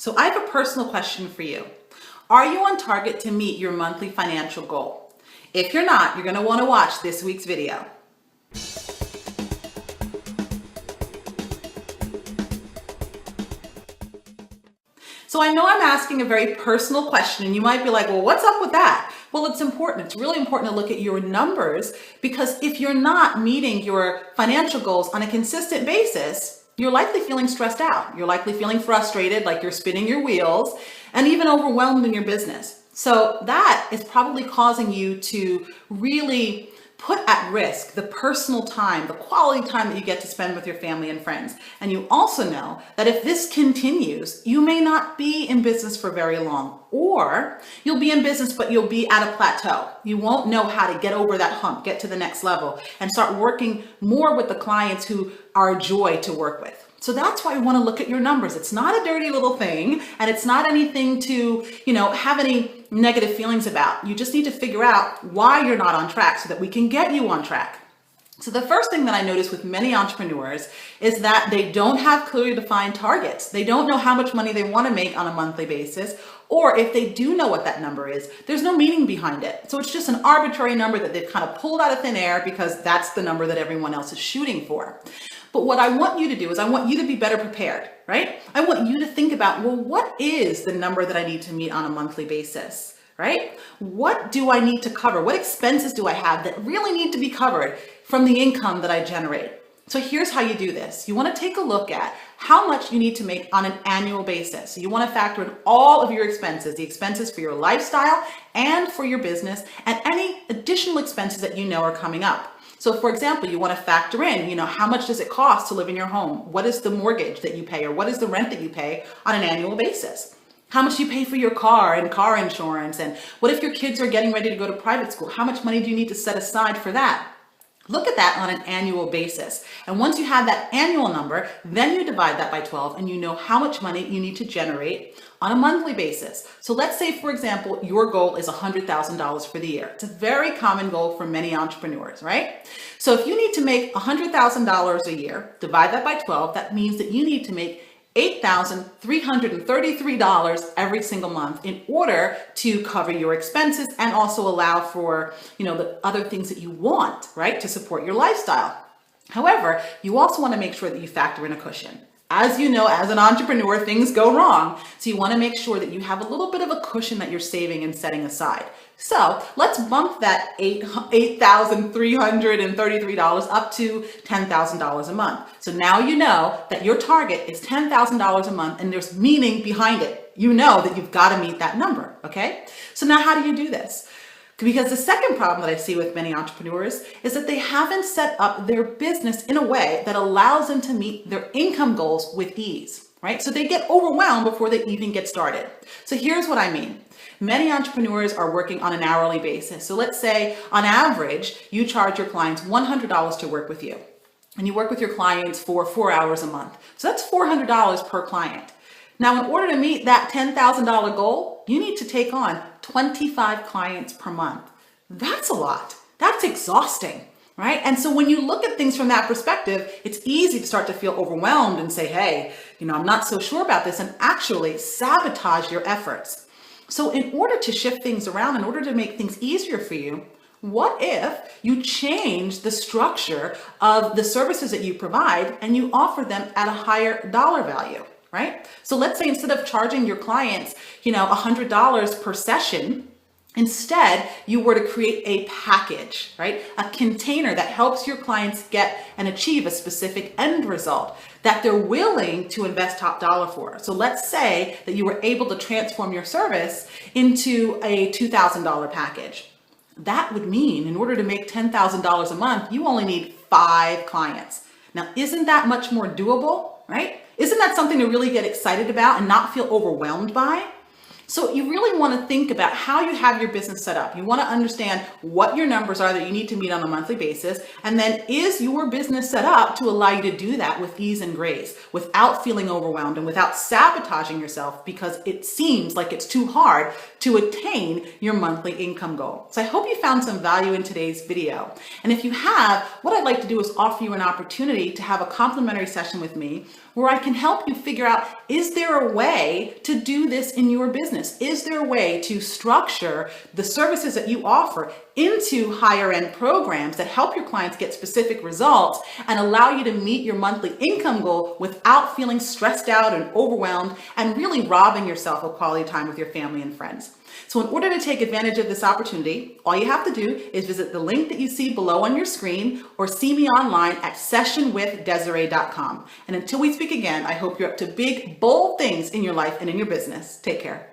So I have a personal question for you. Are you on target to meet your monthly financial goal? If you're not, you're going to want to watch this week's video. So I know I'm asking a very personal question, and you might be like, well, what's up with that? Well, it's important. It's really important to look at your numbers, because if you're not meeting your financial goals on a consistent basis, you're likely feeling stressed out. You're likely feeling frustrated, like you're spinning your wheels, and even overwhelmed in your business. So that is probably causing you to really put at risk the personal time, the quality time that you get to spend with your family and friends. And you also know that if this continues, you may not be in business for very long, or you'll be in business, but you'll be at a plateau. You won't know how to get over that hump, get to the next level, and start working more with the clients who are a joy to work with. So that's why we want to look at your numbers. It's not a dirty little thing, and it's not anything to, have any negative feelings about. You just need to figure out why you're not on track so that we can get you on track. So the first thing that I notice with many entrepreneurs is that they don't have clearly defined targets. They don't know how much money they want to make on a monthly basis, or if they do know what that number is, there's no meaning behind it. So it's just an arbitrary number that they've kind of pulled out of thin air because that's the number that everyone else is shooting for. But what I want you to do is I want you to be better prepared, right? I want you to think about, well, what is the number that I need to meet on a monthly basis, right? What do I need to cover? What expenses do I have that really need to be covered from the income that I generate? So here's how you do this. You want to take a look at how much you need to make on an annual basis. So you want to factor in all of your expenses, the expenses for your lifestyle and for your business, and any additional expenses that you know are coming up. So for example, you want to factor in, how much does it cost to live in your home? What is the mortgage that you pay, or what is the rent that you pay on an annual basis? How much do you pay for your car and car insurance? And what if your kids are getting ready to go to private school? How much money do you need to set aside for that? Look at that on an annual basis. And once you have that annual number, then you divide that by 12 and you know how much money you need to generate on a monthly basis. So let's say, for example, your goal is $100,000 for the year. It's a very common goal for many entrepreneurs, right? So if you need to make $100,000 a year, divide that by 12, that means that you need to make $8,333 every single month in order to cover your expenses and also allow for, the other things that you want, right, to support your lifestyle. However, you also want to make sure that you factor in a cushion. As you know, as an entrepreneur, things go wrong. So you want to make sure that you have a little bit of a cushion that you're saving and setting aside. So let's bump that $8,333 up to $10,000 a month. So now you know that your target is $10,000 a month and there's meaning behind it. You know that you've got to meet that number, okay? So now how do you do this? Because the second problem that I see with many entrepreneurs is that they haven't set up their business in a way that allows them to meet their income goals with ease, right? So they get overwhelmed before they even get started. So here's what I mean. Many entrepreneurs are working on an hourly basis. So let's say on average, you charge your clients $100 to work with you. And you work with your clients for 4 hours a month. So that's $400 per client. Now, in order to meet that $10,000 goal, you need to take on 25 clients per month. That's a lot. That's exhausting, right? And so when you look at things from that perspective, it's easy to start to feel overwhelmed and say, hey, I'm not so sure about this, and actually sabotage your efforts. So in order to shift things around, in order to make things easier for you, what if you change the structure of the services that you provide and you offer them at a higher dollar value? Right? So let's say instead of charging your clients, $100 per session, instead you were to create a package, right? A container that helps your clients get and achieve a specific end result that they're willing to invest top dollar for. So let's say that you were able to transform your service into a $2,000 package. That would mean in order to make $10,000 a month, you only need 5 clients. Now, isn't that much more doable, right? Isn't that something to really get excited about and not feel overwhelmed by? So you really want to think about how you have your business set up. You want to understand what your numbers are that you need to meet on a monthly basis. And then is your business set up to allow you to do that with ease and grace, without feeling overwhelmed and without sabotaging yourself because it seems like it's too hard to attain your monthly income goal. So I hope you found some value in today's video. And if you have, what I'd like to do is offer you an opportunity to have a complimentary session with me where I can help you figure out, is there a way to do this in your business? Is there a way to structure the services that you offer into higher end programs that help your clients get specific results and allow you to meet your monthly income goal without feeling stressed out and overwhelmed and really robbing yourself of quality time with your family and friends? So in order to take advantage of this opportunity, all you have to do is visit the link that you see below on your screen or see me online at sessionwithdesiree.com. And until we speak again, I hope you're up to big, bold things in your life and in your business. Take care.